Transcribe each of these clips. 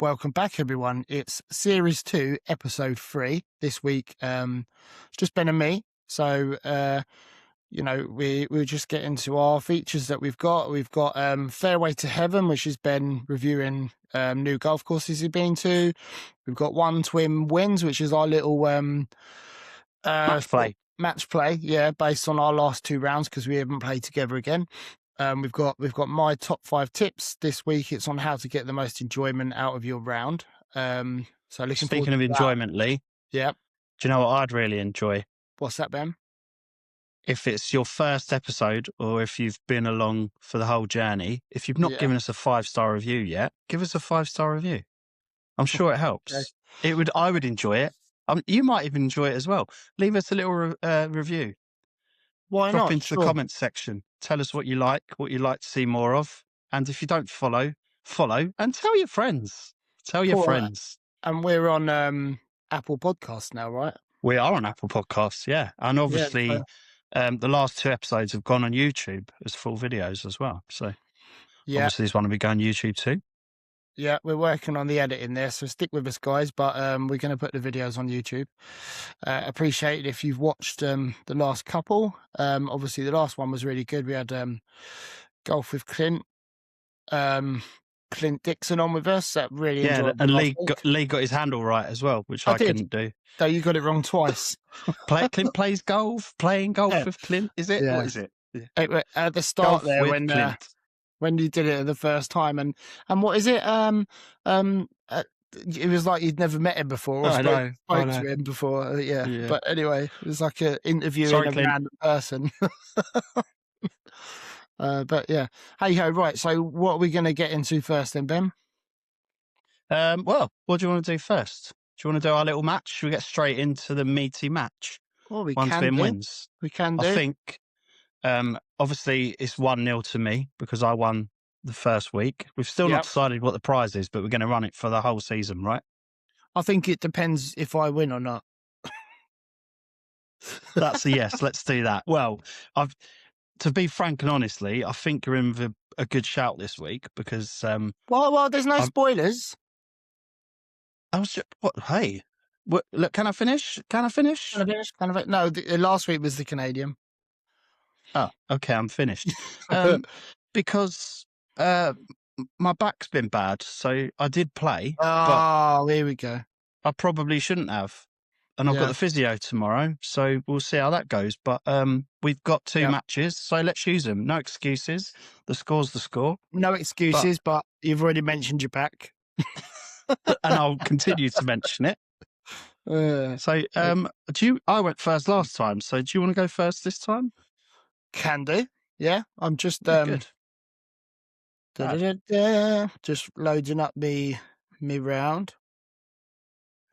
welcome back, everyone. It's Series 2, Episode 3 this week. It's just Ben and me. So, we'll just get into our features that we've got. We've got Fairway to Heaven, which is Ben reviewing new golf courses he's been to. We've got Twin2Win, which is our little match play, based on our last 2 rounds because we haven't played together again. We've got my top 5 tips this week. It's on how to get the most enjoyment out of your round. So looking Speaking of enjoyment, Lee. Yeah. Do you know what I'd really enjoy? What's that, Ben? If it's your first episode or if you've been along for the whole journey, if you've not given us a 5-star review yet, give us a 5-star review. I'm sure it helps. Okay. I would enjoy it. You might even enjoy it as well. Leave us a little review. Why Drop not? into the comments section. Tell us what you like to see more of. And if you don't follow and tell your friends. Tell your friends. And we're on Apple Podcasts now, right? We are on Apple Podcasts, yeah. And obviously, the last 2 episodes have gone on YouTube as full videos as well. So obviously this one will be going YouTube too. Yeah, we're working on the editing there, so stick with us, guys. But we're going to put the videos on YouTube. Appreciate it if you've watched the last couple. Obviously, the last one was really good. We had golf with Clint Dixon on with us. That really enjoyed. And Lee got his handle right as well, which I couldn't do. So you got it wrong twice. Clint plays golf. Playing golf with Clint, is it? Yeah. What is it? Yeah. At the start golf there when you did it the first time, and what is it? It was like you'd never met him before or spoke to him before. Yeah. But anyway, it was like an interview with a random person. But yeah, hey ho, right. So what are we going to get into first, then, Ben? Well, what do you want to do first? Do you want to do our little match? Should we get straight into the meaty match? Well, we can do. Wins. We can do. I think. Obviously, it's 1-0 to me because I won the first week. We've still not decided what the prize is, but we're going to run it for the whole season, right? I think it depends if I win or not. That's a yes. Let's do that. Well, to be frank and honestly, I think you're in for a good shout this week because. Well, there's no spoilers. Hey, look, can I finish? No, the last week was the Canadian. Oh, okay, I'm finished. Because my back's been bad, so I did play. Oh, here we go. I probably shouldn't have. And I've got the physio tomorrow, so we'll see how that goes. But we've got 2 matches, so let's use them. No excuses. The score's the score. No excuses, but you've already mentioned your back. And I'll continue to mention it. So I went first last time, so do you want to go first this time? Can do. Yeah, I'm just good. Just loading up me round.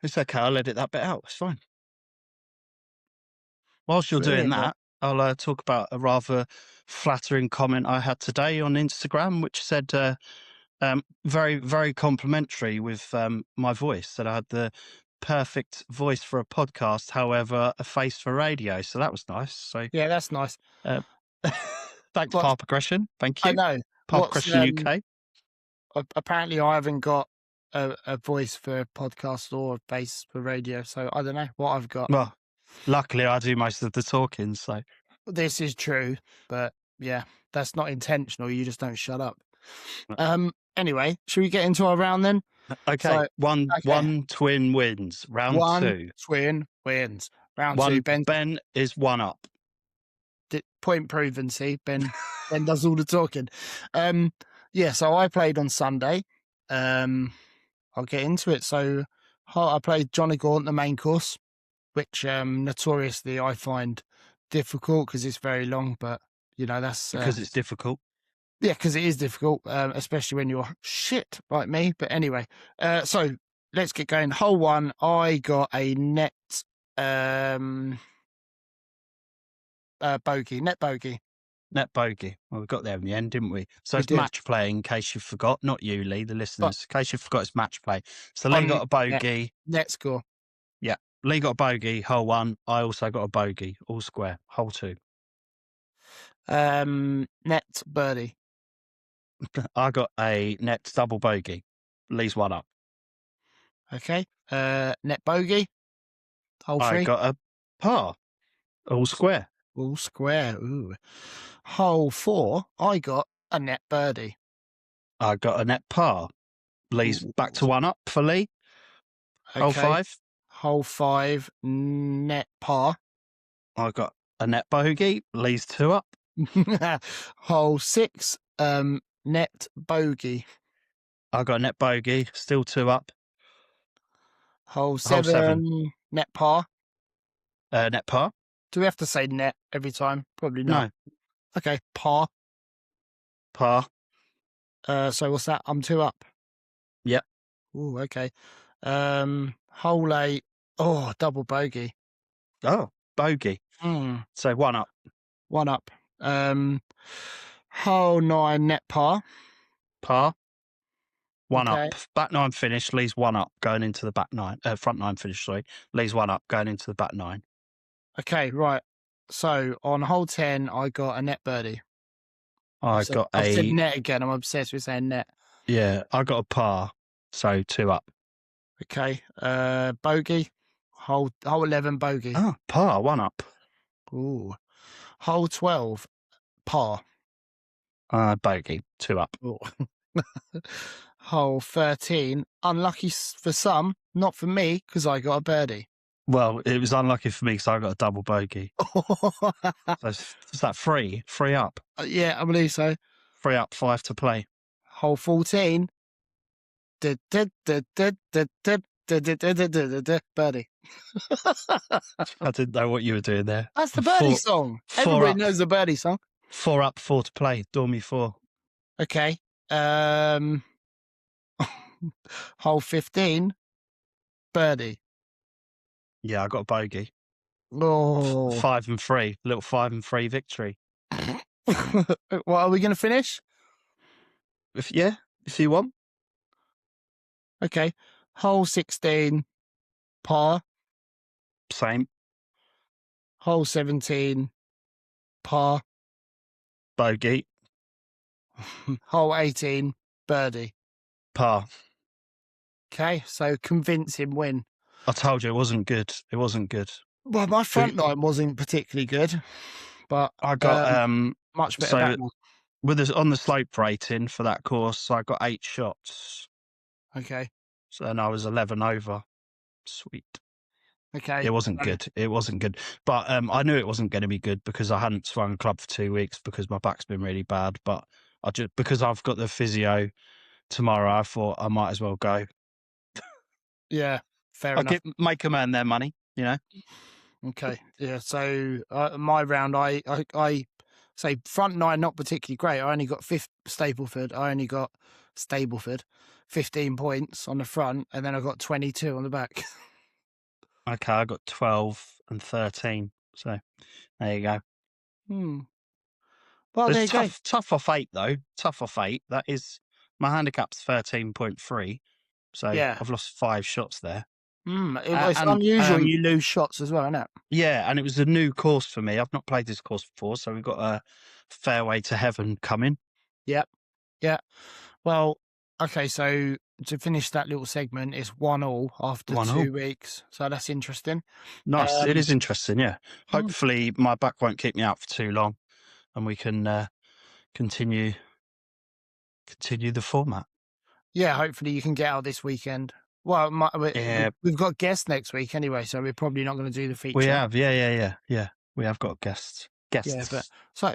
It's okay. I'll edit that bit out. It's fine. Whilst you're doing that, I'll talk about a rather flattering comment I had today on Instagram, which said very, very complimentary with my voice, that I had the perfect voice for a podcast, however, a face for radio. So that was nice. So yeah, that's nice. Thanks, Park Aggression. Thank you. I know. Park Aggression UK. Apparently, I haven't got a voice for a podcast or a face for radio, so I don't know what I've got. Well, luckily, I do most of the talking, so this is true. But yeah, that's not intentional. You just don't shut up. Anyway, should we get into our round then? Okay. So, one twin wins. Round 2. Twin wins. Round 2. Ben is 1 up. Point proven. See, Ben does all the talking. So I played on Sunday. I'll get into it. So I played Johnny Gaunt, the main course, which notoriously I find difficult because it's very long. But that's because it's difficult. Yeah, because it is difficult, especially when you're shit like me. But anyway, so let's get going. Hole 1, I got a net bogey. Net bogey. Well, we got there in the end, didn't we? So it's match play, in case you forgot. Not you, Lee, the listeners. In case you forgot, it's match play. So Lee got a bogey. Net score. Yeah. Lee got a bogey, hole 1. I also got a bogey, all square, hole 2. Net birdie. I got a net double bogey. Lee's 1 up. Okay. Net bogey. Hole I 3. got a par, all square. All square. Ooh. Hole 4. I got a net birdie. I got a net par. Lee's back to 1 up for Leigh. Hole Okay. 5. Hole 5. Net par. I got a net bogey. Lee's 2 up. Hole 6. Net bogey. I got a net bogey. Still 2 up. Hole 7. Hole 7. Net par. Net par. Do we have to say net every time? Probably not. No. Okay. Par. Par. So what's that? I'm 2 up. Yep. Ooh, okay. Hole 8. Oh, double bogey. Oh, bogey. So 1 up. 1 up. Hole 9. Net par. Par. 1 Okay. up. Back 9 finish. Lee's 1 up going into the front 9 finish. Sorry. Lee's 1 up going into the back 9. Okay, right. So on hole 10, I got a net birdie. I've said net again. I'm obsessed with saying net. Yeah, I got a par. So 2 up. Okay. Bogey. Hole 11 bogey. Oh, par. 1 up. Ooh. Hole 12 par. Bogey. 2 up. Ooh. Hole 13 unlucky for some, not for me because I got a birdie. Well, it was unlucky for me because I got a double bogey. So is that 3? 3 up. Yeah, I believe so. 3 up, 5 to play. Hole 14. Birdie. I didn't know what you were doing there. That's the birdie song. Everybody knows the birdie song. 4 up, 4 to play. Dormy 4. Okay. Hole 15. Birdie. Yeah, I got a bogey. Oh. 5 and 3. Little 5 and 3 victory. What are we going to finish? If you want. Okay. Hole 16. Par. Same. Hole 17. Par. Bogey. Hole 18. Birdie. Par. Okay, so convincing win. I told you it wasn't good. It wasn't good. Well, my front nine wasn't particularly good, but I got much better so back nine. with this on the slope rating for that course, I got 8 shots. Okay. So then I was 11 over. Sweet. Okay. It wasn't good. It wasn't good. But I knew it wasn't going to be good because I hadn't swung a club for 2 weeks because my back's been really bad. But because I've got the physio tomorrow, I thought I might as well go. Yeah, fair enough. Make a man their money, you know. Okay. Yeah. So my round, I say front nine not particularly great. I only got Stableford 15 points on the front, and then I got 22 on the back. Okay, I got 12 and 13. So there you go. Well, there you go. Tough off 8 though. Tough off 8. That is my handicap's 13.3. So yeah. I've lost 5 shots there. It's unusual you lose shots as well, isn't it? Yeah, and it was a new course for me. I've not played this course before, so we've got a Fairway to Heaven coming. Yep. Yeah. Well, okay, so to finish that little segment, it's 1-1 after 2 weeks. So that's interesting. Nice. It is interesting, yeah. Hopefully my back won't keep me out for too long and we can continue the format. Yeah, hopefully you can get out this weekend. Well, we've got guests next week anyway, so we're probably not going to do the feature. We have, yeah. We have got guests. Yeah, but so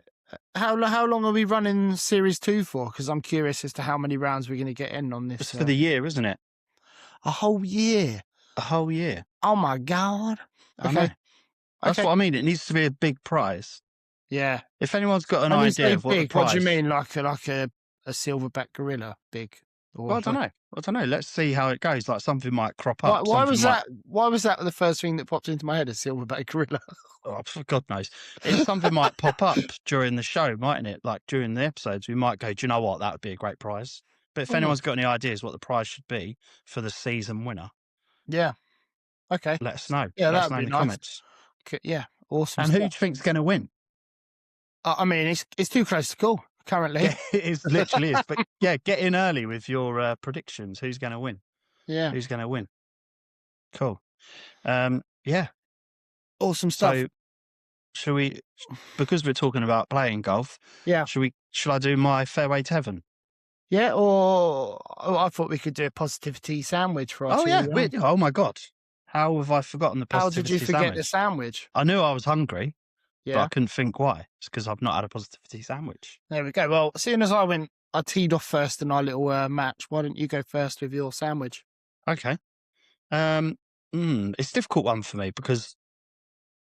how long are we running Series 2 for? Because I'm curious as to how many rounds we're going to get in on this. It's for the year, isn't it? A whole year. A whole year. Oh my God. Okay. I know. That's what I mean. It needs to be a big prize. Yeah. If anyone's got an idea of what the prize... What do you mean, like a silverback gorilla big? Well, I don't know. Let's see how it goes. Like something might crop up. Why was that the first thing that popped into my head? A silverback gorilla. Oh, God knows. Something might pop up during the show, mightn't it? Like during the episodes, we might go, do you know what? That would be a great prize. But if anyone's got any ideas what the prize should be for the season winner, yeah, okay, let us know. Yeah, let us know in the comments. Okay, yeah, awesome. And who do you think's going to win? I mean, it's too close to call currently. Yeah, it literally is. But yeah, get in early with your predictions. Who's going to win? Yeah, who's going to win? Cool. Yeah. Awesome stuff. So shall we, because we're talking about playing golf, Yeah. shall I do my fairway to heaven? Yeah, or I thought we could do a positivity sandwich for our Oh, yeah. 2-1. Oh, my God. How have I forgotten the How did you positivity forget the sandwich? sandwich? I knew I was hungry, but I Yeah, couldn't think why. It's because I've not had a positivity sandwich. there we go. Well, seeing as I teed off first in our little match, why don't you go first with your sandwich? Okay. It's a difficult one for me because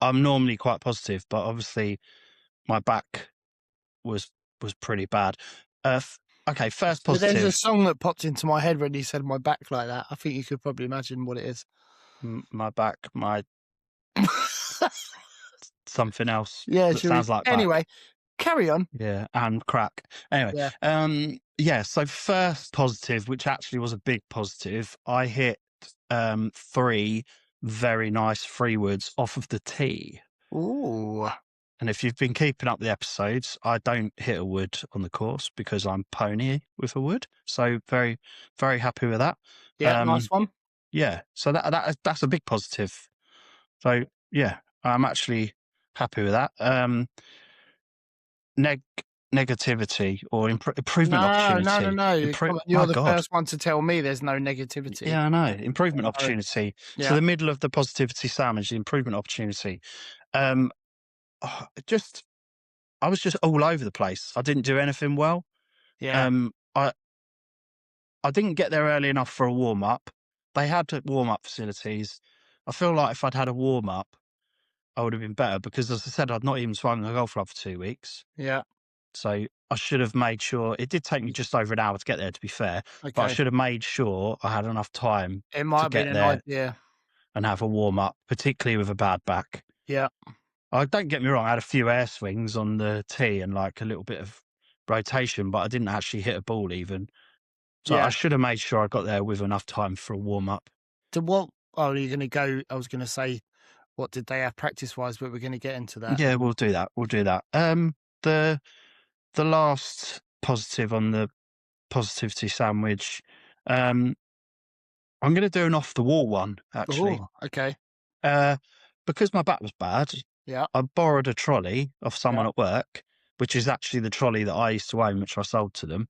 I'm normally quite positive, but obviously my back was pretty bad. Okay, first So there's a positive. song that popped into my head when you said my back like that. I think you could probably imagine what it is. My back, my something else Yeah, that should we? sounds like back. Anyway, carry on. Yeah, and crack. Anyway, Yeah. yeah. So first positive, which actually was a big positive, I hit 3 very nice free woods off of the tee. Ooh. And if you've been keeping up the episodes, I don't hit a wood on the course because I'm pony with a wood. So very, very happy with that. Yeah, nice one. Yeah. So that's a big positive. So yeah, I'm actually happy with that. Neg negativity or improvement No, no, no, opportunity. no. Come on, My you're the God. first one to tell me there's no negativity. Yeah, I know. Improvement No. opportunity. So Yeah, the middle of the positivity sandwich, the improvement opportunity. Um, just I was just all over the place. I didn't do anything well. yeah, Um, I I didn't get there early enough for a warm up. They had warm up facilities. I feel like if I'd had a warm up, I would have been better because, as I said, I'd not even swung a golf club for 2 weeks. yeah. So I should have made sure it did take me just over an hour to get there, to be fair, but I Okay. should have made sure I had enough time It might to have been get an there idea. and have a warm up, particularly with a bad back. Yeah, Don't get me wrong, I had a few air swings on the tee and like a little bit of rotation, but I didn't actually hit a ball even. So I yeah. should have made sure I got there with enough time for a warm up. To what? Oh, you're going to go. I was going to say, what did they have practice wise, but we're going to get into that. Yeah, we'll do that. We'll do that. The the last positive on the positivity sandwich, um, I'm going to do an off the wall one actually. Oh, okay. Uh, because my back was bad, Yeah, I borrowed a trolley off yeah. someone at work, which is actually the trolley that I used to own, which I sold to them.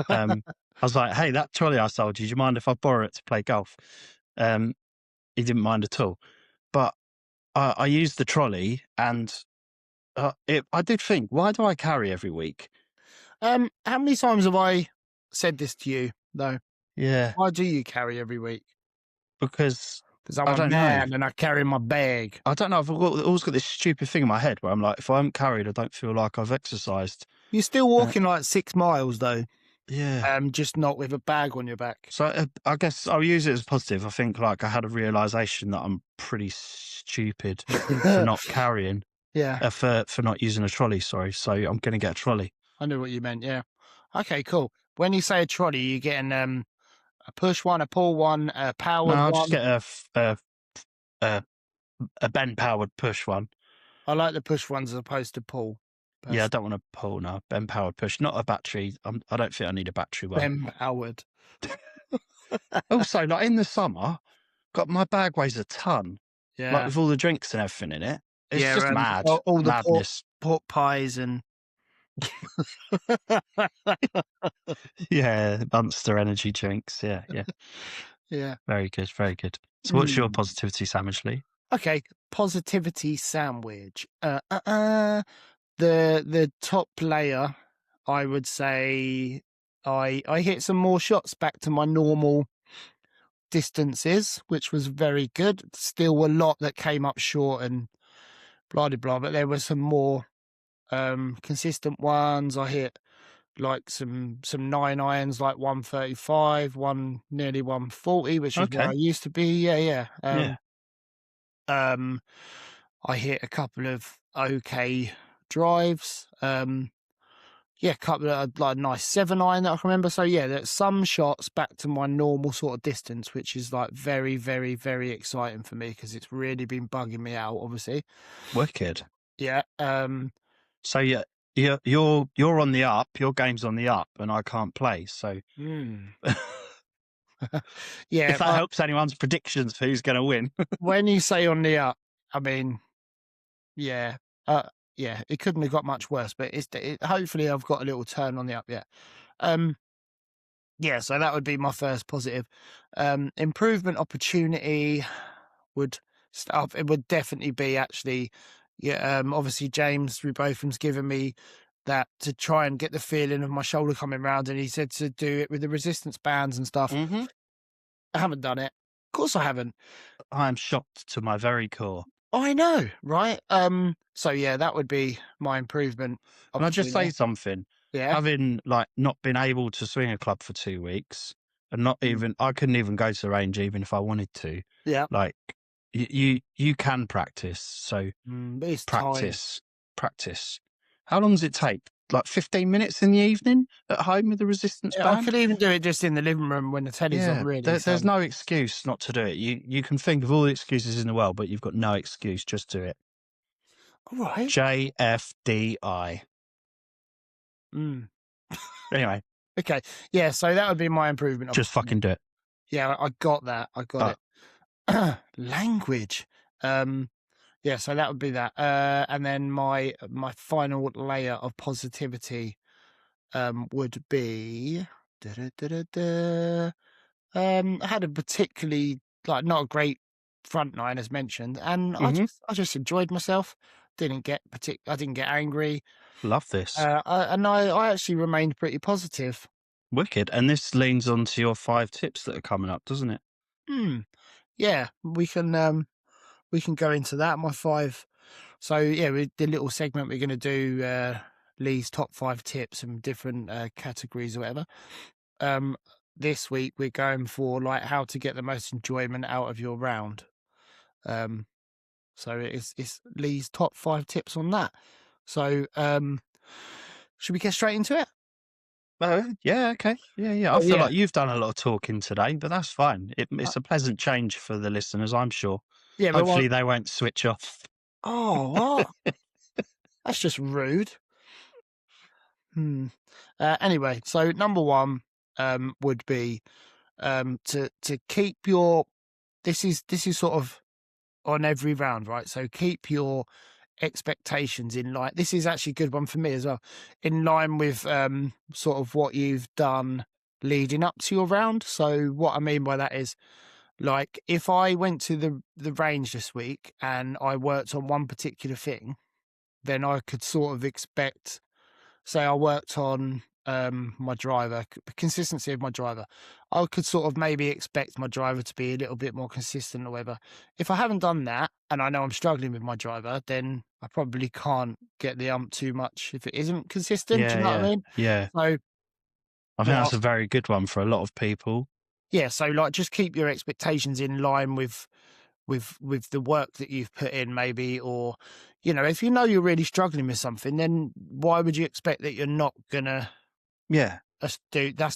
Um, I was like, "Hey, that trolley I sold you, do you mind if I borrow it to play golf?" Um, he didn't mind at all. But I used the trolley, and I did think, why do I carry every week? How many times have I said this to you though? Yeah, Why do you carry every week? because Because I'm I a don't know. man and I carry my bag. I don't know. Always got this stupid thing in my head where I'm like, if I haven't carried, I don't feel like I've exercised. You're still Uh, walking like 6 miles though. yeah. Just not with a bag on your back. So I guess I'll use it as positive. I think like I had a realization that I'm pretty stupid for not carrying, Yeah, for not using a trolley. Sorry. So I'm going to get a trolley. I knew what you meant. Yeah. Okay, cool. When you say a trolley, you're getting a push one, a pull one, a No, powered I'll just one. get a, a Ben powered push one. I like the push ones as opposed to pull. Yeah, I don't want to pull now. Ben powered push, not a battery. I don't think I need a battery one. Ben powered. Also, like in the summer, got my bag weighs a ton, like Yeah. with all the drinks and everything in it. It's Yeah, just mad, all the madness. pork pies and Yeah, Monster energy drinks. Yeah, yeah. yeah. Very good, very good. So, what's your Mm. positivity sandwich, Lee? Okay, positivity sandwich. The top player, I would say, I hit some more shots back to my normal distances, which was very good. Still a lot that came up short and blah blah blah, but there were some more consistent ones. I hit like some 9 irons, like 135, one nearly 140, which is where I Okay. used to be. Yeah, yeah. Yeah. Um, I hit a couple of okay drives. Yeah, a couple of like nice 7 iron that I can remember. So yeah, there's some shots back to my normal sort of distance, which is like very, very, very exciting for me because it's really been bugging me out. Obviously, Wicked. yeah. So yeah, you're on the up. Your game's on the up, and I can't play. So Mm. Yeah, If that helps anyone's predictions for who's going to win. when you say on the up, I mean, yeah, yeah, it couldn't have got much worse. But hopefully I've got a little turn on the up yet. Yeah, so that would be my first positive. Improvement opportunity would start. It would definitely be actually, yeah. Obviously James Rebotham's given me that to try and get the feeling of my shoulder coming round, and he said to do it with the resistance bands and stuff. Mm-hmm. I haven't done it. Of course I haven't. I am shocked to my very core. I know, right? So yeah, that would be my improvement. Can I just say Opportunity. something? Yeah. Having like not been able to swing a club for 2 weeks, and not even I couldn't even go to the range even if I wanted to. Yeah. Like you can practice. So But it's time. practice. How long does it take? Like 15 minutes in the evening at home with the resistance Yeah, I band? could even do it just in the living room when the telly's on, really. There's no excuse not to do it. You can think of all the excuses in the world, but you've got no excuse. Just do it. All right. JFDI. Anyway, Okay. Yeah, so that would be my improvement. just fucking do it. Yeah, I got that. I got it. Language. Yeah, so that would be that. And then my final layer of positivity would be I had a particularly not a great front nine as mentioned, and I just enjoyed myself. I didn't get angry. Love this. I actually remained pretty positive. Wicked. And this leans onto your 5 tips that are coming up, doesn't it? Yeah, we can go into that. My 5. So yeah, the little segment we're going to do Lee's top 5 tips and different categories or whatever. This week we're going for how to get the most enjoyment out of your round. So it's Lee's top 5 tips on that. So should we get straight into it? Yeah, okay. Yeah. I feel like you've done a lot of talking today, but that's fine. It's a pleasant change for the listeners, I'm sure. Yeah, hopefully they won't switch off. Oh, what? That's just rude. Anyway, so number 1 would be to keep your this is sort of on every round, right? So keep your expectations in line. This is actually a good one for me as well, in line with sort of what you've done leading up to your round. So what I mean by that is, if I went to the range this week and I worked on one particular thing, then I could sort of expect, say I worked on my driver, consistency of my driver. I could sort of maybe expect my driver to be a little bit more consistent or whatever. If I haven't done that and I know I'm struggling with my driver, then I probably can't get the ump too much if it isn't consistent. Do you know what I mean? Yeah. So I think that's a very good one for a lot of people. Yeah, so just keep your expectations in line with the work that you've put in, maybe, or if you know you're really struggling with something, then why would you expect that you're not gonna that's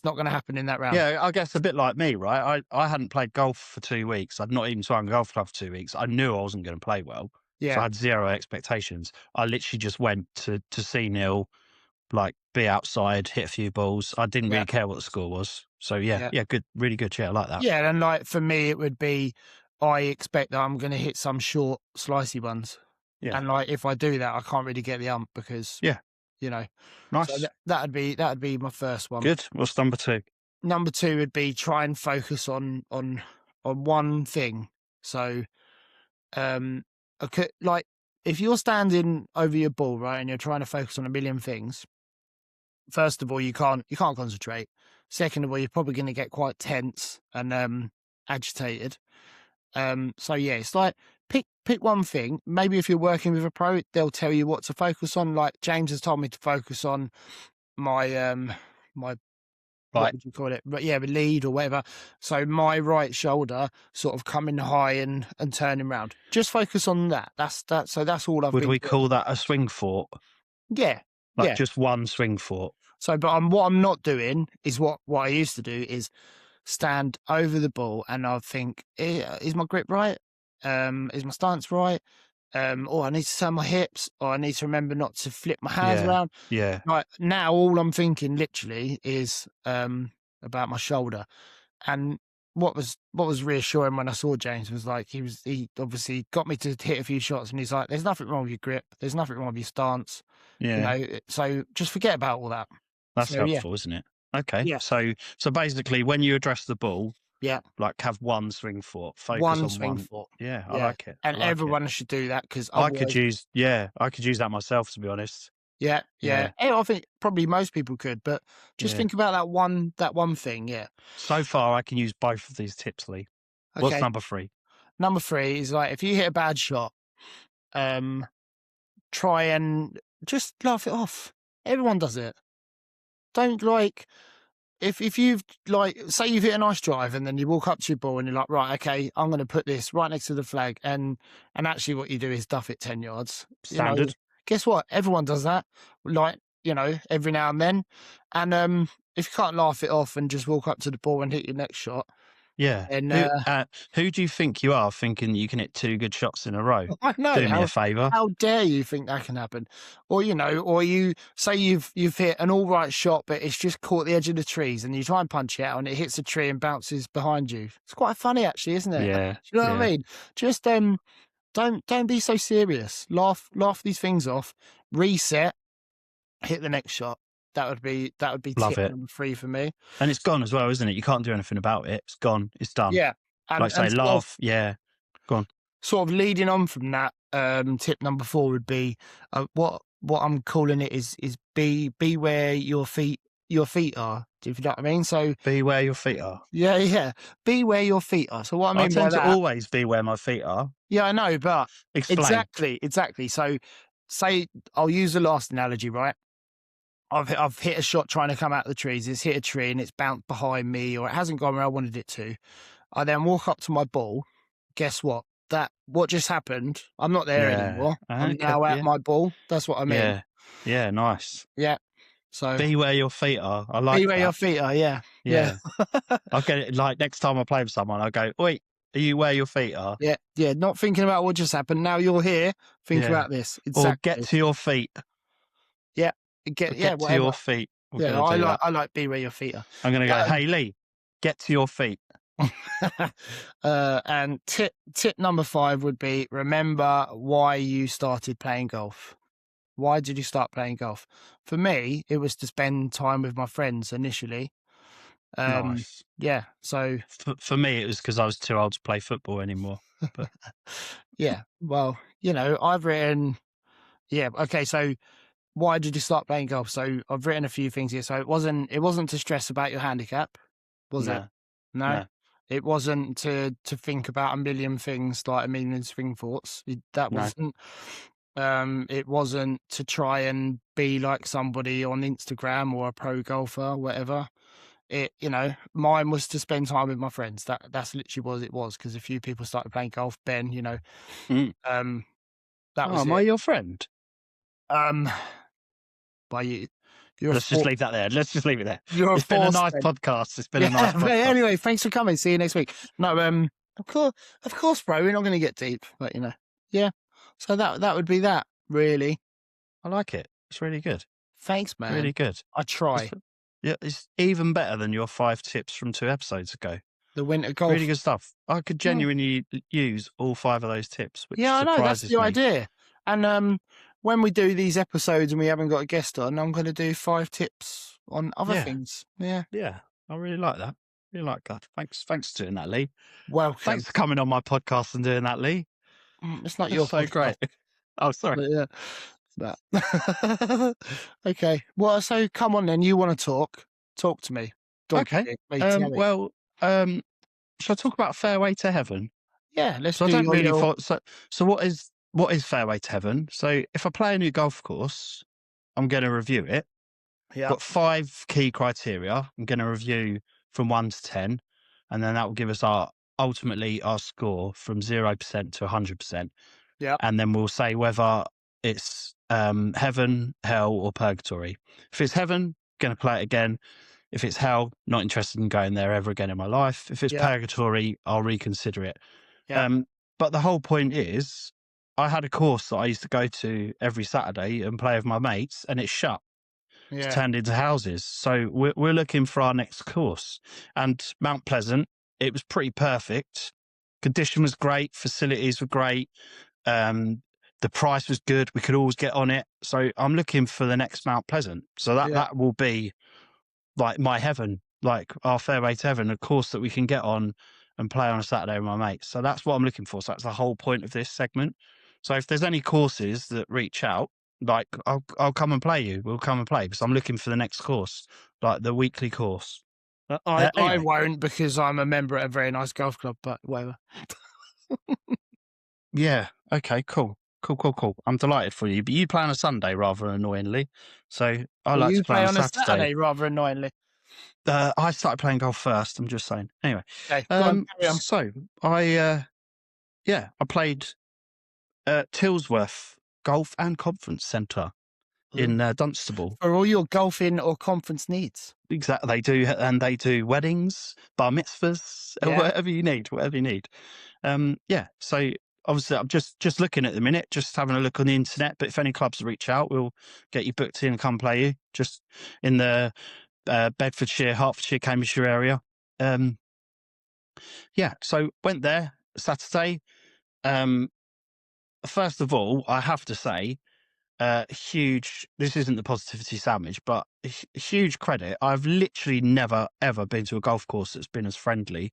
not gonna happen in that round? Yeah, I guess a bit like me, right? I hadn't played golf for 2 weeks. I'd not even swung a golf club for 2 weeks. I knew I wasn't going to play well. Yeah. So I had 0 expectations. I literally just went to see Neil, be outside, hit a few balls. I didn't really care what the score was. So yeah, good, really good. Yeah, I like that. Yeah, and for me, it would be, I expect that I'm going to hit some short, slicey ones. Yeah. And if I do that, I can't really get the ump because nice. So that'd be my first one. Good. What's number 2? Number 2 would be try and focus on one thing. So, if you're standing over your ball, right, and you're trying to focus on a million things, first of all, you can't concentrate. Second of all, you're probably going to get quite tense and agitated. So yeah, it's pick one thing. Maybe if you're working with a pro, they'll tell you what to focus on. Like James has told me to focus on my my what would you call it? But yeah, the lead or whatever. So my right shoulder sort of coming high and turning round. Just focus on that. That's that. So that's all I've. Would we call that a swing fort? Yeah. Just one swing fort. So, but what I'm not doing is what I used to do is stand over the ball and I think, is my grip right? Is my stance right? Or I need to turn my hips, or I need to remember not to flip my hands around. Yeah. Right now, all I'm thinking literally is about my shoulder, and what was reassuring when I saw James was like he obviously got me to hit a few shots, and he's like, "There's nothing wrong with your grip. There's nothing wrong with your stance. Yeah. So just forget about all that." That's So yeah, helpful, isn't it? Okay. yeah, So basically, when you address the ball, yeah. like have one swing thought, focus One on swing one. for, Yeah, I yeah, like it. and I like it. everyone should do that because I could otherwise, use, I could use that myself, to be honest. yeah, yeah. Yeah, I think probably most people could, but just yeah. think about that one thing. Yeah. So far, I can use both of these tips, Lee. What's Okay. number 3? Number 3 is like if you hit a bad shot, um, try and just laugh it off. Everyone does it. Don't like if you've like say you've hit a nice drive and then you walk up to your ball and you're like, right, okay, I'm going to put this right next to the flag, and actually what you do is duff it 10 yards. Standard. Guess what? Everyone does that. Like every now and then, and if you can't laugh it off and just walk up to the ball and hit your next shot, Yeah. then Who do you think you are thinking you can hit 2 good shots in a row? I know Do me a favour. how dare you think that can happen, or or you say you've hit an all right shot, but it's just caught the edge of the trees, and you try and punch it out, and it hits a tree and bounces behind you. It's quite funny, actually, isn't it? Yeah, Do you know what yeah. I mean? Just don't be so serious. Laugh these things off. Reset. Hit the next shot. That would be Love tip it. number 3 for me. And it's gone as well, isn't it? You can't do anything about it. It's gone. It's done. Yeah, and Like say, laugh. Yeah. Go on. sort of leading on from that, tip number 4 would be what I'm calling it is be where your feet are. Do you know what I mean? So Be where your feet are. yeah, be where your feet are. So what I I mean by tend to that, always be where my feet are. yeah, I know, but Explain. exactly. So say I'll use the last analogy, right? I've hit a shot trying to come out of the trees. It's hit a tree and it's bounced behind me, or it hasn't gone where I wanted it to. I then walk up to my ball. Guess what? What just happened? I'm not there Yeah. anymore. I'm Okay. now at Yeah. my ball. That's what I mean. Yeah. Yeah. Nice. Yeah. So Be where your feet are. I be like where your that. feet are. Yeah. Yeah. Yeah. I'll get it. Like next time I play with someone, I go, wait, are you where your feet are? Yeah. Yeah. Not thinking about what just happened. Now you're here. Think Yeah. about this. Or get Exactly. to your feet. Yeah. Or Yeah. get to Whatever. your feet. We're Yeah. gonna do that. I like be where your feet are. I'm gonna go, hey Lee, get to your feet. And tip number 5 would be remember why you started playing golf. Why did you start playing golf? For me, it was to spend time with my friends initially. Nice. Yeah. So For me, it was because I was too old to play football anymore. But yeah. Well, I've written. Yeah. Okay. So why did you start playing golf? So I've written a few things here. So it wasn't to stress about your handicap, was it? no, No. no, It wasn't to think about a million things, like a million swing thoughts. That no. wasn't. It wasn't to try and be like somebody on Instagram or a pro golfer, or whatever. Mine was to spend time with my friends. That's literally what it was. Because a few people started playing golf. Ben, Mm. that Oh, was am I it. your friend? By you, you're Let's just leave that there. Let's just leave it there. you're a It's been a force nice friend. podcast. It's been a Yeah. nice But podcast. anyway, thanks for coming. See you next week. No, of course, bro. We're not going to get deep, but yeah. So that would be that. Really. I like it. It's really good. Thanks, man. Really good. I try. Yeah, it's even better than your 5 tips from 2 episodes ago. The winter golf. Really good stuff. I could genuinely use all 5 of those tips, which Yeah, I know. That's surprises the me. idea. And when we do these episodes and we haven't got a guest on, I'm going to do 5 tips on other Yeah. things. Yeah. Yeah, I really like that. Really like that. Thanks for doing that, Lee. Welcome. Thanks for coming on my podcast and doing that, Lee. It's not That's your so podcast, great. Oh, sorry. but yeah. But okay. Well, so come on then. You want to talk? Talk to me. Talk to Okay. me. Tell me. Well, shall I talk about Fairway to Heaven? Yeah. Let's So I do don't your really little. so what is Fairway to Heaven? So if I play a new golf course, I'm going to review it. Yeah. Got 5 key criteria. I'm going to review from 1 to 10, and then that will give us ultimately our score from 0% to 100%. Yeah. And then we'll say whether it's heaven, hell, or purgatory. If it's heaven, going to play it again. If it's hell, not interested in going there ever again in my life. If it's Yeah. purgatory, I'll reconsider it. Yeah. But the whole point is, I had a course that I used to go to every Saturday and play with my mates, and it's shut. It's Yeah. turned into houses. So we're looking for our next course. And Mount Pleasant it was pretty perfect. Condition was great, facilities were great. The price was good. We could always get on it. So I'm looking for the next Mount Pleasant. So Yeah. that will be like my heaven, like our fairway to heaven, a course that we can get on and play on a Saturday with my mates. So that's what I'm looking for. So that's the whole point of this segment. So if there's any courses that reach out, like I'll come and play you. We'll come and play because I'm looking for the next course, like the weekly course. I Anyway, won't because I'm a member at a very nice golf club, but whatever. yeah, okay, cool. Cool. I'm delighted for you. But you play on a Sunday rather annoyingly. So I Well, like you to play play on a on a Saturday. Saturday rather annoyingly. I started playing golf first. I'm just saying. Anyway, Okay, go on, carry on. so I played at Tilsworth Golf and Conference Centre in Dunstable. For all your golfing or conference needs. Exactly, they do weddings, bar mitzvahs, Yeah. whatever you need. So obviously I'm just looking at the minute, just having a look on the internet. But if any clubs reach out, we'll get you booked in and come play you. Just in the Bedfordshire, Hertfordshire, Cambridgeshire area. So went there Saturday. First of all, I have to say, huge. This isn't the positivity sandwich, but huge credit. I've literally never ever been to a golf course that's been as friendly.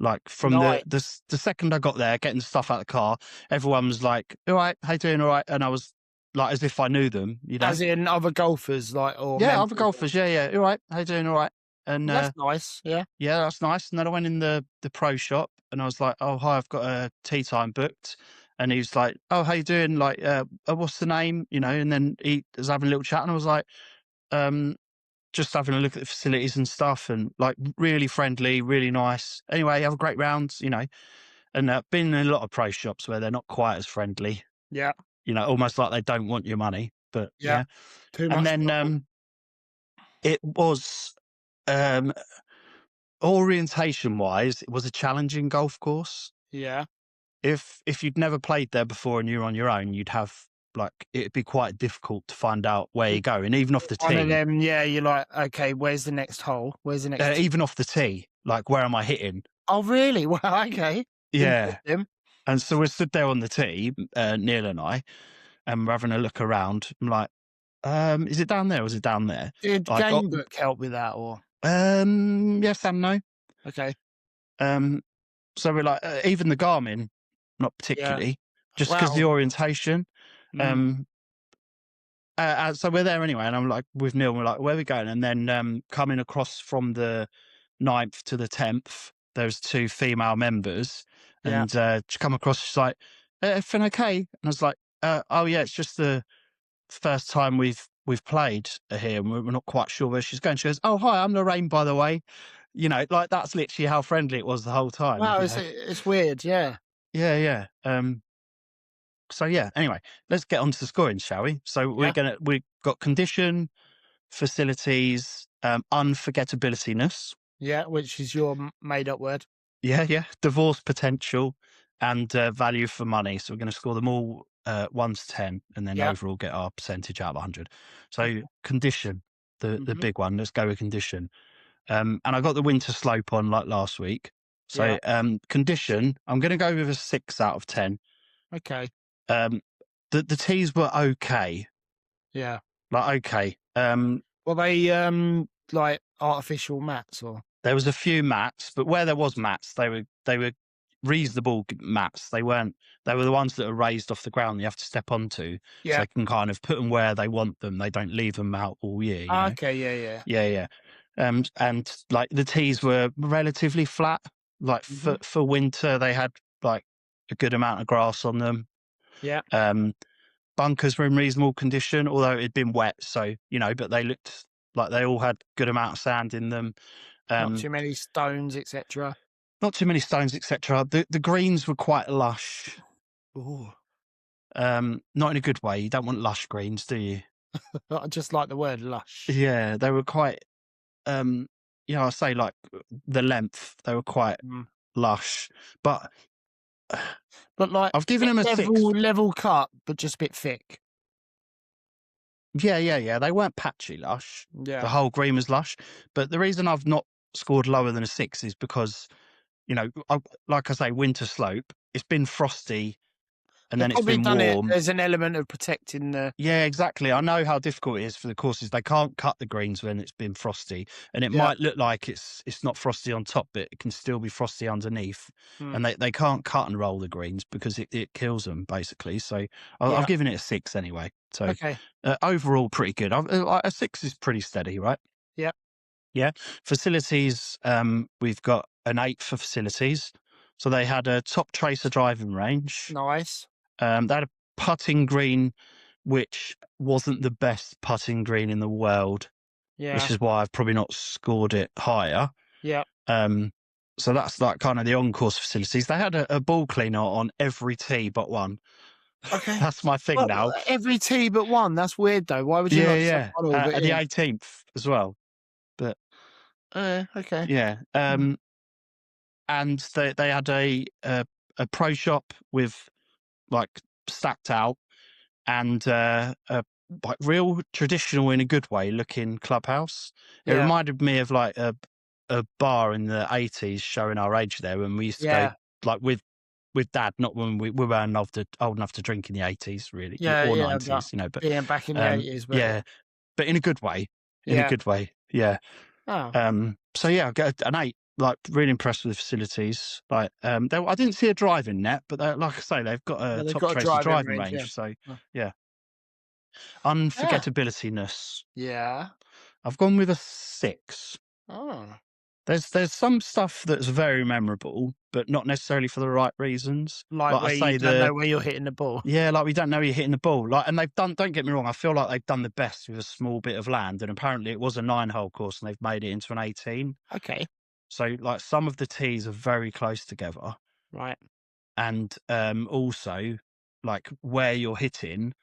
Like from Nice. the second I got there, getting the stuff out of the car, everyone was like, "All right, how you doing? All right," and I was like, as if I knew them, you know. As in other golfers, like, or Yeah, members. other golfers. Yeah. All right, how you doing? All right, and Well, that's nice. Yeah. yeah, that's nice. And then I went in the pro shop and I was like, "Oh, hi, I've got a tea time booked." And he was like, "Oh, how you doing? Like, what's the name?" You know. And then he was having a little chat, and I was like, um, just having a look at the facilities and stuff, and like really friendly, really nice. Anyway, have a great round, you know. And been in a lot of pro shops where they're not quite as friendly, Yeah. you know, almost like they don't want your money. But Yeah. yeah. Too And much. then it was um orientation wise, it was a challenging golf course. Yeah. If you'd never played there before and you're on your own, you'd have like it'd be quite difficult to find out where you're going, even off the One of tee. them. Yeah. You're like, okay, where's the next hole? Where's the next? Even off the tee, like where am I hitting? Oh, really? Well, okay. Yeah. Interesting. And so we're stood there on the tee, Neil and I, and we're having a look around. I'm like, is it down there or is it down there? Did Like, Game Book help with that, or yes and no. okay? Um, so we're like, even the Garmin, not Yeah. particularly, just because the Wow. orientation. Mm. So we're there anyway, and I'm like with Neil, we're like, where are we going? And then coming across from the 9th to the 10th, there's two female members, Yeah. and she come across, she's like, everything okay? And I was like, oh yeah, it's just the first time we've played here, and we're not quite sure where she's going. She goes, oh hi, I'm Lorraine, by the way. You know, like that's literally how friendly it was the whole time. Wow. You It's know, it's weird. Yeah. yeah. So yeah, anyway, let's get on to the scoring, shall we? So Yeah. we've got condition, facilities, unforgettabilityness, Yeah. Which is your made up word. yeah, divorce potential, and value for money. So we're going to score them all 1 to 10, and then Yeah. overall get our percentage out of 100. So condition, the Mm-hmm. big one. Let's go with condition. And I got the winter slope on like last week. Yeah. So condition, I'm going to go with a 6 out of 10. Okay. Um, the teas were okay. Yeah. Like, okay. Were they like artificial mats, or? There was a few mats, but where there was mats, they were reasonable mats. They weren't. They were the ones that are raised off the ground. You have to step onto, so Yeah. they can kind of put them where they want them. They don't leave them out all year. You know. Okay. Yeah. Yeah. Yeah. And like the tees were relatively flat. Like Mm-hmm. for winter, they had like a good amount of grass on them. Yeah. Bunkers were in reasonable condition, although it'd been wet. So you know, but they looked like they all had good amount of sand in them. Not too many stones, etc. Not too many stones, etc. The greens were quite lush. Ooh. Not in a good way. You don't want lush greens, do you? I just like the word lush. Yeah, they were quite. I say like the length. They were quite Mm. lush, but But like I've given them a 6. level cut, but just a bit thick. Yeah. They weren't patchy lush. Yeah. The whole green was lush, but the reason I've not scored lower than a 6 is because like I say, winter slope. It's been frosty, and They've then it's probably been done it warm. as an element of protecting the. Yeah, exactly. I know how difficult it is for the courses. They can't cut the greens when it's been frosty, and it Yeah. might look like it's not frosty on top, but it can still be frosty underneath. Mm, And they can't cut and roll the greens because it kills them basically. So yeah. I've given it a 6 anyway. So Okay. overall, pretty good. A 6 is pretty steady, right? Yeah. Yeah. Facilities, we've got an 8 for facilities. So they had a top tracer driving range. Nice. They had a putting green, which wasn't the best putting green in the world, which Yeah. is why I've probably not scored it higher. Yeah. Um, so that's like kind of the on-course facilities. They had a ball cleaner on every tee but one. Okay. That's my thing Well, now. every tee but one. That's weird though. Why would you Yeah, not just have yeah. one all? But At the yeah. 18th as well. But Okay. yeah. Mm, And they had a pro shop with like stacked out and a like real traditional in a good way looking clubhouse. It yeah. reminded me of like a bar in the 80s, showing our age there, when we used to go Yeah. like with dad, not when we weren't old enough to drink in the 80s really, Yeah. or Yeah. But 90s, but being back in the 80s, but yeah, but in a good way, yeah. yeah. Oh. So yeah, I get an 8. Like really impressed with the facilities. Like I didn't see a driving net, but like I say, they've got Yeah, a they've top got a tracer driving driving range. Yeah. range. So Oh. yeah, Yeah. unforgettability-ness. Yeah. I've gone with a 6. Oh. There's some stuff that's very memorable, but not necessarily for the right reasons. Like Like I where you say, don't know where you're hitting the ball. like we don't know you're hitting the ball. Like, and they've done. Don't get me wrong. I feel like they've done the best with a small bit of land, and apparently it was a 9-hole course, and they've made it into an 18. Okay. So like some of the tees are very close together, Right. and also like where you're hitting,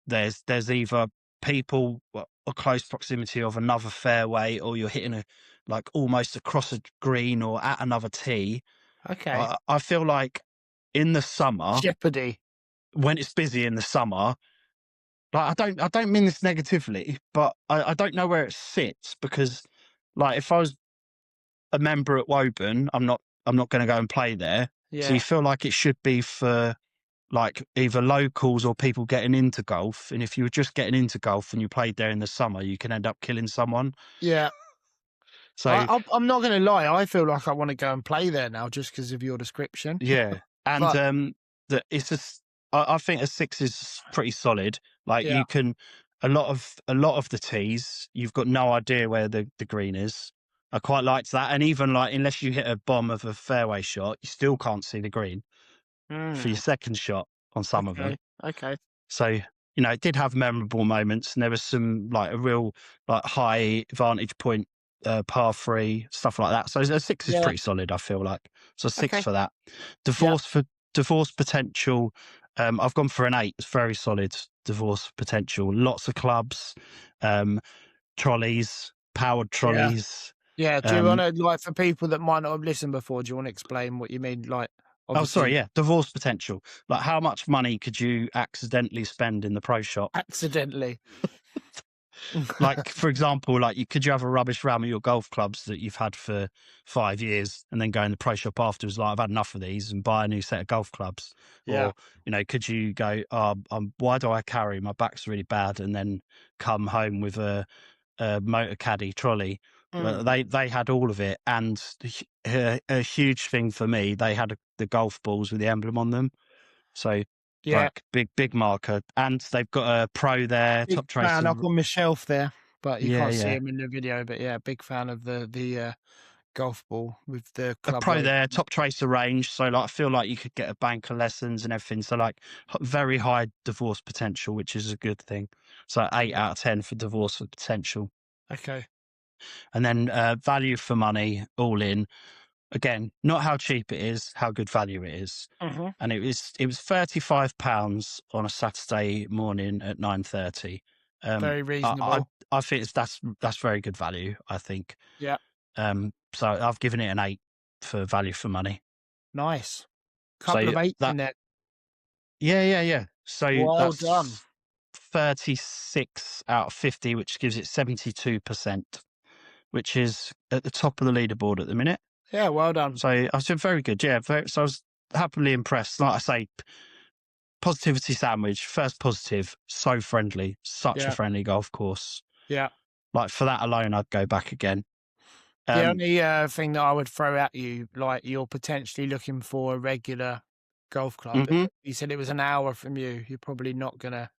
there's either people a close proximity of another fairway, or you're hitting like almost across a green or at another tee. Okay. I feel like in the summer, Jeopardy. when it's busy in the summer, like I don't mean this negatively, but I don't know where it sits, because like if I was a member at Woburn, I'm not going to go and play there. So you Yeah. feel like it should be for like either locals or people getting into golf. And if you were just getting into golf and you played there in the summer, you can end up killing someone. Yeah. So I'm not going to lie. I feel like I want to go and play there now just because of your description. yeah, and But that it's just I think a 6 is pretty solid. Like yeah. you can a lot of the tees, you've got no idea where the green is. I quite liked that, and even like unless you hit a bomb of a fairway shot, you still can't see the green for your Mm, second shot on some of okay. them. Okay. So, it did have memorable moments, and there was some like a real like high vantage point, par 3, stuff like that. So a 6 is Yeah. pretty solid, I feel like. So 6 Okay. for that. Yeah. Divorce potential. I've gone for an 8. It's very solid divorce potential. Lots of clubs, um, trolleys, powered Yeah. trolleys. Yeah. Do you want Um, to, like, for people that might not have listened before, do you want to explain what you mean? Like, oh, sorry, obviously, yeah, divorce potential. Like how much money could you accidentally spend in the pro shop? accidentally. Like, for example, like could you have a rubbish round of your golf clubs that you've had for 5 years and then go in the pro shop afterwards, like, I've had enough of these, and buy a new set of golf clubs? Yeah. Or, could you go, oh, why do I carry? My back's really bad. And then come home with a motor caddy trolley. Mm. They had all of it. And a huge thing for me, they had the golf balls with the emblem on them. So, Yeah. like, big marker. And they've got a pro there, Big top fan tracer. up on my shelf there, but you Yeah, can't see yeah. him in the video. But yeah, big fan of the golf ball with the A club pro logo. there, top tracer range. So like, I feel like you could get a bank of lessons and everything. So like very high divorce potential, which is a good thing. So 8 out of 10 for divorce potential. Okay. And then value for money, all in. Again, not how cheap it is, how good value it is. Hmm. And it was £35 on a Saturday morning at 9:30. Very reasonable. I think that's very good value, I think. Yeah. So I've given it an 8 for value for money. Nice. Couple So of eights that in there. yeah. So Well done. that's 36 out of 50, which gives it 72%, which is at the top of the leaderboard at the minute. Yeah, well done. So I was very good. Yeah, so I was happily impressed. Like I say, positivity sandwich, first positive, so friendly, such a Yeah, friendly golf course. yeah. Like for that alone, I'd go back again. The Um, only thing that I would throw at you, like you're potentially looking for a regular golf club. mhm, You said it was an hour from you. You're probably not gonna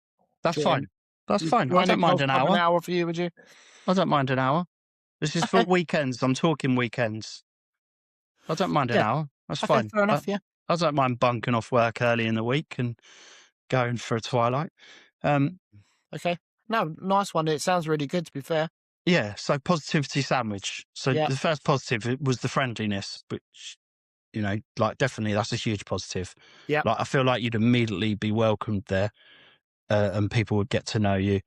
that's join. fine. That's You'd fine. I join a don't mind golf an club an hour. hour for you, would you? I don't mind an hour. This is for Okay. weekends. I'm talking weekends. I don't mind an Yeah. hour. That's Okay. fine. Fair I, enough. Yeah. I don't mind bunking off work early in the week and going for a twilight. Um, Okay. No, nice one. It sounds really good. To be fair. yeah. So positivity sandwich. So Yeah. the first positive was the friendliness, which like definitely that's a huge positive. Yeah. Like I feel like you'd immediately be welcomed there, and people would get to know you.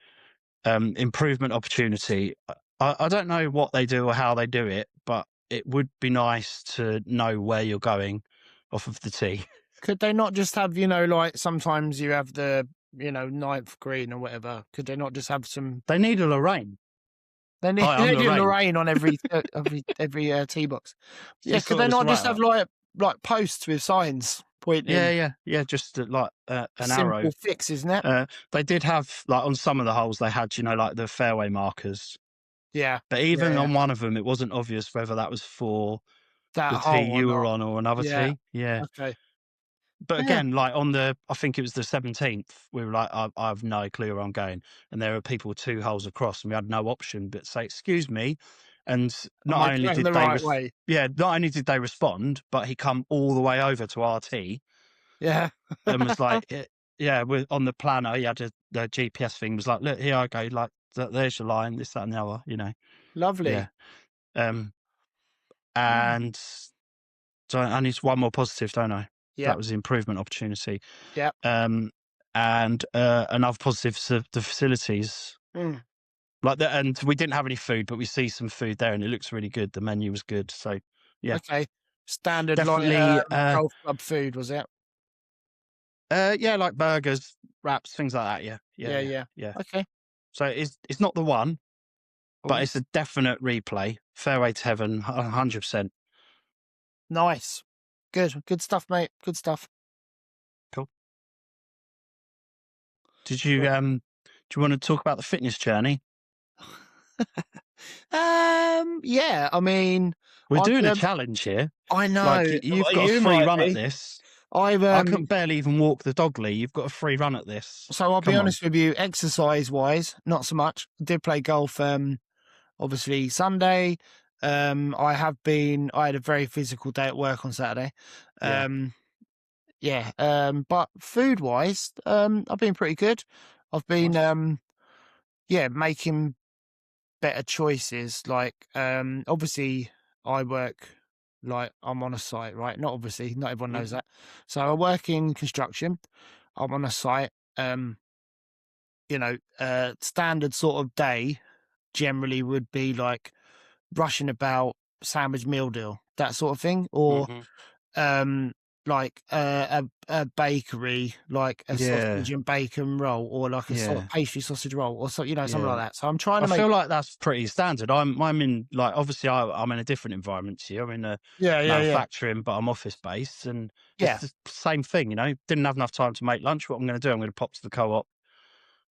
Improvement opportunity. I don't know what they do or how they do it, but it would be nice to know where you're going off of the tee. Could they not just have, like sometimes you have the, ninth green or whatever. Could they not just have some? They need a Lorraine. They need Hi, I'm they need Lorraine. Lorraine on every tee box. Yeah. She Could they sorted us not right just have out. like posts with signs pointing? Yeah. Just like an arrow. Simple fix, isn't it? They did have like on some of the holes they had like the fairway markers, Yeah. but Yeah. even Yeah. on one of them it wasn't obvious whether that was for That the tee hole or you were not. on or another Yeah. tee. Yeah. Okay. But Yeah. again, like I think it was the 17th, we were like, I have no clue where I'm going. And there were people 2 holes across and we had no option but say, excuse me. And Am I not only going did the right way? not only did they respond, but he come all the way over to our tee Yeah. and was like, yeah, we're on the planner. He had the GPS thing was like, look, here I go. Like, there's your line, this, that, and the other. Yeah. Lovely. Um, Mm. and so I need one more positive, don't I? That Yep. was the improvement opportunity. Yep. And another positive is the facilities. Mm. Like that, and we didn't have any food, but we see some food there, and it looks really good. The menu was good, so yeah, Okay. Standard like definitely. golf club food, was it? Yeah, like burgers, wraps, things like that. Yeah, yeah, Yeah. yeah, Yeah. yeah. Okay. So it's not the one, but Oh, it's a definite replay. Fairway to heaven, 100%. nice. Good. Good stuff, mate. Good stuff. Cool. Did you Cool. do you want to talk about the fitness journey? Yeah. I mean, We're I've doing a challenge here. I Like know. you've got a You free might run at be. this. I've I can barely even walk the dog, Lee. You've got a free run at this. So I'll be Come on. honest with you, exercise wise, not so much. I did play golf, obviously Sunday. I had a very physical day at work on Saturday. Yeah. Yeah. But food wise, I've been pretty good. I've been, Nice. making better choices. Like, obviously I work, like I'm on a site, right? Not obviously, not everyone knows Mhm. that. So I work in construction. I'm on a site. Standard sort of day generally would be like rushing about, sandwich meal deal, that sort of thing, or Mhm. um, like a bakery, like a Yeah. sausage and bacon roll, or like a sort of Yeah. pastry sausage roll, or something like Yeah. that. So I'm trying I to make, feel like that's pretty standard. I'm in like obviously I'm in a different environment to you. I'm in a yeah, yeah, yeah, manufacturing, but I'm office based, and it's yeah. the same thing. Didn't have enough time to make lunch. What I'm going to do? I'm going to pop to the co-op,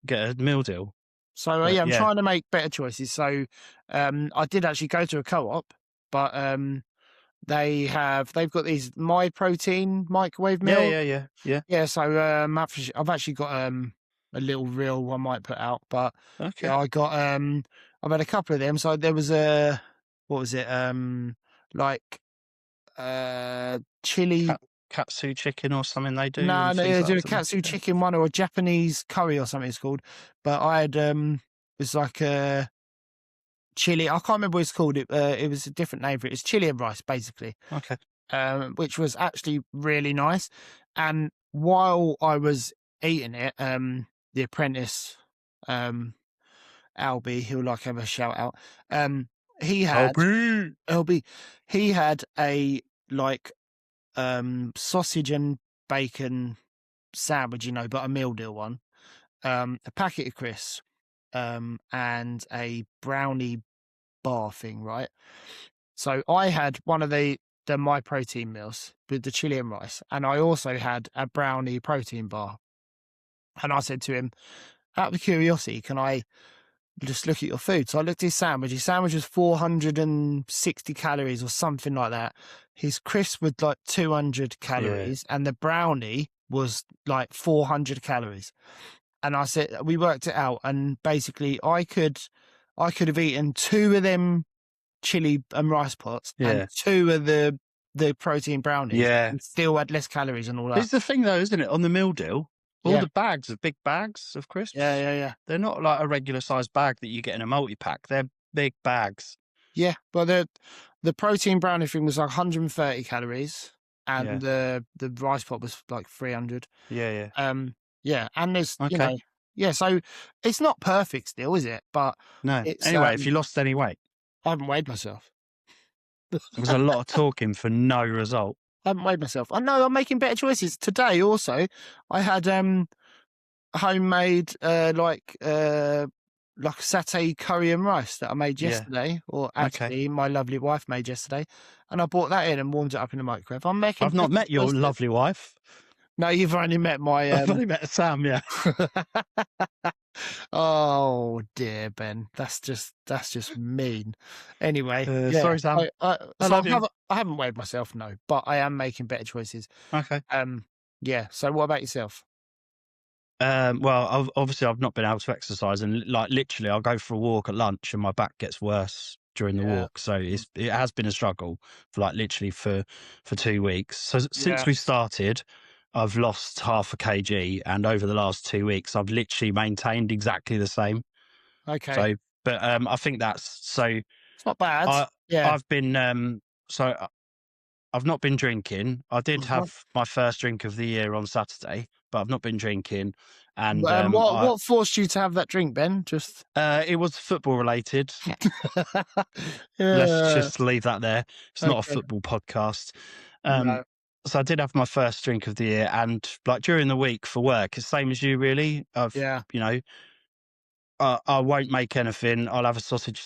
get a meal deal. So But yeah, I'm yeah, trying to make better choices. So I did actually go to a co-op, but they've got these My Protein microwave yeah, meals. yeah, yeah, yeah. Yeah, so I've actually got a little reel I might put out, but Okay. yeah, I've had a couple of them. So there was a, what was it? Like chili. Katsu chicken or something they do No, and no, things they like do a that. Don't katsu they? chicken one or a Japanese curry or something it's called. But I had it's like a chili. I can't remember what it's called. It was a different name for it. It's chili and rice basically. Okay. Which was actually really nice. And while I was eating it, the apprentice, Albie, he'll like have a shout out. He had Helpy. Albie, he had a like sausage and bacon sandwich, but a meal deal one. A packet of crisps, and a brownie bar thing, right? So I had one of the my protein meals with the chili and rice, and I also had a brownie protein bar. And I said to him, out of curiosity, can I just look at your food? So I looked at his sandwich. His sandwich was 460 calories or something like that. His crisp was like 200 calories, and the brownie was like 400 calories. And I said, we worked it out, and basically I could have eaten 2 of them chili and rice pots and 2 of the protein brownies and still had less calories and all that. It's the thing though, isn't it? On the meal deal, all the bags are big bags of crisps. Yeah. They're not like a regular sized bag that you get in a multi-pack. They're big bags. Yeah, but the protein brownie thing was like 130 calories, and the rice pot was like 300. Yeah. Yeah, and there's so it's not perfect still, is it? But no. It's, anyway, if you lost any weight, I haven't weighed myself. It was a lot of talking for no result. I haven't weighed myself. I know I'm making better choices today. Also, I had homemade like satay curry and rice that I made yesterday, or actually my lovely wife made yesterday, and I brought that in and warmed it up in the microwave. I'm making. I've not met your lovely wife. No, you've only met my. I've only met Sam. Yeah. Oh dear, Ben, that's just mean. Anyway, sorry, Sam. I haven't weighed myself, no, but I am making better choices. Okay. Yeah. So, what about yourself? Well, obviously I've not been able to exercise, and like literally, I'll go for a walk at lunch, and my back gets worse during the walk. So it has been a struggle for like literally for 2 weeks. So since we started, I've lost half a kg, and over the last 2 weeks, I've literally maintained exactly the same. Okay. So, but I think that's so. It's not bad. I've been I've not been drinking. I did have my first drink of the year on Saturday, but I've not been drinking. And what forced you to have that drink, Ben? Just it was football related. Let's just leave that there. It's not a football podcast. No. So I did have my first drink of the year, and like during the week for work, it's same as you really. I won't make anything. I'll have a sausage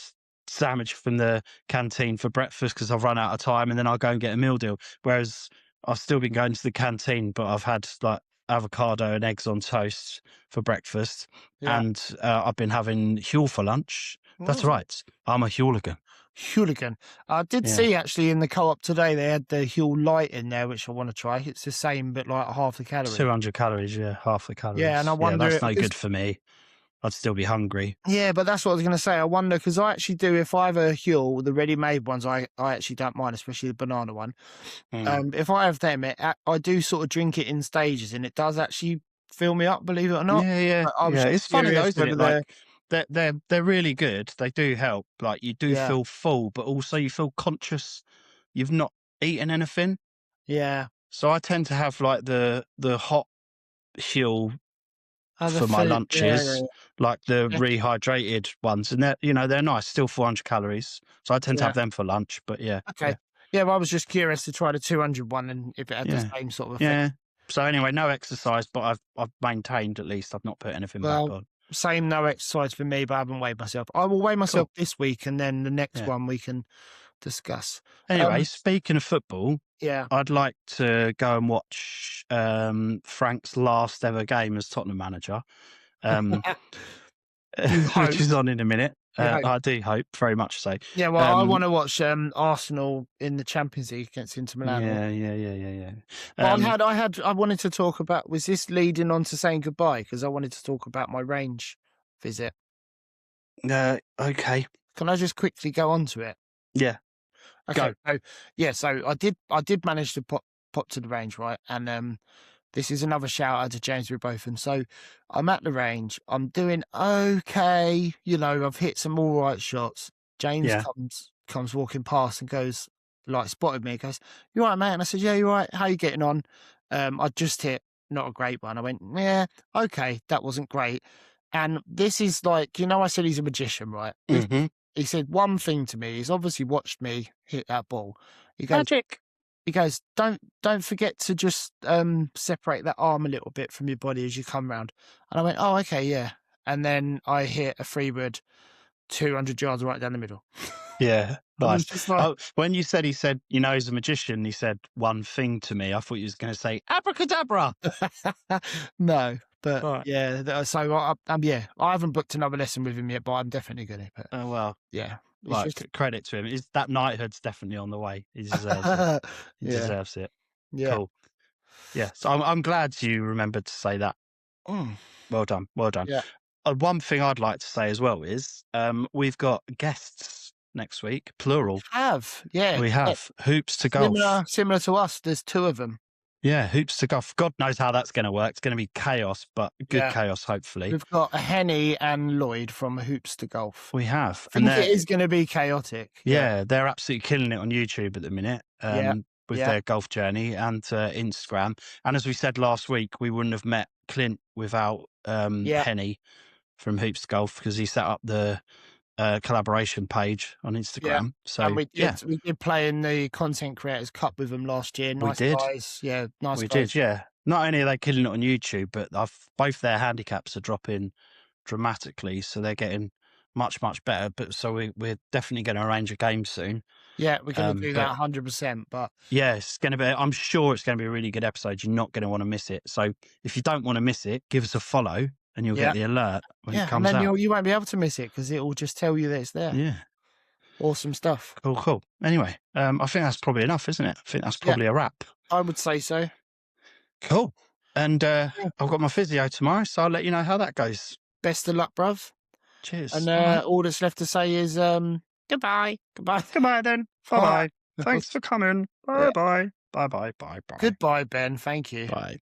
sandwich from the canteen for breakfast because I've run out of time, and then I'll go and get a meal deal. Whereas I've still been going to the canteen, but I've had like avocado and eggs on toast for breakfast, and I've been having Huel for lunch. That's right. I'm a hooligan. Hooligan. I did see actually in the co-op today they had the Huel Light in there, which I want to try. It's the same, but like half the calories. 200 calories, half the calories. Yeah, and I wonder that's no good for me. I'd still be hungry. Yeah, but that's what I was going to say. I wonder, because I actually do, if I have a Huel, the ready-made ones, I actually don't mind, especially the banana one. If I have them, I do sort of drink it in stages, and it does actually fill me up, believe it or not. Yeah. It's funny though, isn't it? Like, they're really good. They do help. Like you do feel full, but also you feel conscious. You've not eaten anything. Yeah. So I tend to have like the hot Huel for my lunches, like the rehydrated ones, and they're nice, still 400 calories. So I tend to have them for lunch. But okay. Yeah, well, I was just curious to try the 200 one and if it had the same sort of effect. Yeah. So anyway, no exercise, but I've maintained at least. I've not put anything back on. Same, no exercise for me, but I haven't weighed myself. I will weigh myself this week, and then the next one we can discuss. Anyway, speaking of football, I'd like to go and watch Frank's last ever game as Tottenham manager, which is on in a minute. I do hope, very much so. Yeah, well, I want to watch Arsenal in the Champions League against Inter Milan. Yeah. I wanted to talk about, was this leading on to saying goodbye? Because I wanted to talk about my range visit. Okay. Can I just quickly go on to it? Yeah. Okay. So I did manage to pop to the range, right? And this is another shout out to James Rebotham. So I'm at the range. I'm doing okay. I've hit some all right shots. James comes walking past and goes, like, spotted me. He goes, "You all right, mate?" And I said, "Yeah, you all right? How you getting on?" I just hit not a great one. I went, "Yeah, okay, that wasn't great." And this is like, I said he's a magician, right? Mm-hmm. He said one thing to me. He's obviously watched me hit that ball. He goes, magic. He goes, don't forget to just separate that arm a little bit from your body as you come round. And I went, oh, okay, yeah. And then I hit a 3-wood 200 yards right down the middle. Yeah, I was nice. just like, Oh, when you said, he said, you know, he's a magician, he said one thing to me. I thought he was going to say abracadabra. no, but Right. yeah. So yeah, I haven't booked another lesson with him yet, but I'm definitely gonna. But Oh, well, yeah, it's like just credit to him. That knighthood's definitely on the way. He deserves it. He yeah, deserves it. yeah. Cool. Yeah. So I'm glad you remembered to say that. Mm, Well done. Well done. yeah. One thing I'd like to say as well is we've got guests next week, plural. Yeah, We have Hoops to Golf. similar to us. There's two of them. Yeah, Hoops to Golf. God knows how that's going to work. It's going to be chaos, but good Yeah, chaos, hopefully. we've got Henny and Lloyd from Hoops to Golf. We have. I think it is going to be chaotic. Yeah, they're absolutely killing it on YouTube at the minute. Yeah, With their golf journey and Instagram. And as we said last week, we wouldn't have met Clint without Henny from Hoops to Golf, because he set up the collaboration page on Instagram. So and we did play in the Content Creators Cup with them last year. Nice guys. Yeah, nice guys. Yeah. Not only are they killing it on YouTube, but both their handicaps are dropping dramatically, so they're getting much, much better. But so we're definitely going to arrange a game soon. Yeah, we're going to do that 100%. But yeah, it's going to be. I'm sure it's going to be a really good episode. You're not going to want to miss it. So if you don't want to miss it, give us a follow, and you'll get the alert when it comes and then out. you won't be able to miss it because it will just tell you that it's there. Yeah, awesome stuff. Cool. Anyway, I think that's probably enough, isn't it? I think that's probably a wrap. I would say so. Cool. And I've got my physio tomorrow, so I'll let you know how that goes. Best of luck, bruv. Cheers. And all that's left to say is goodbye. Goodbye then. Bye bye. Thanks for coming. Bye bye. Bye bye. Bye bye. Goodbye, Ben. Thank you. Bye.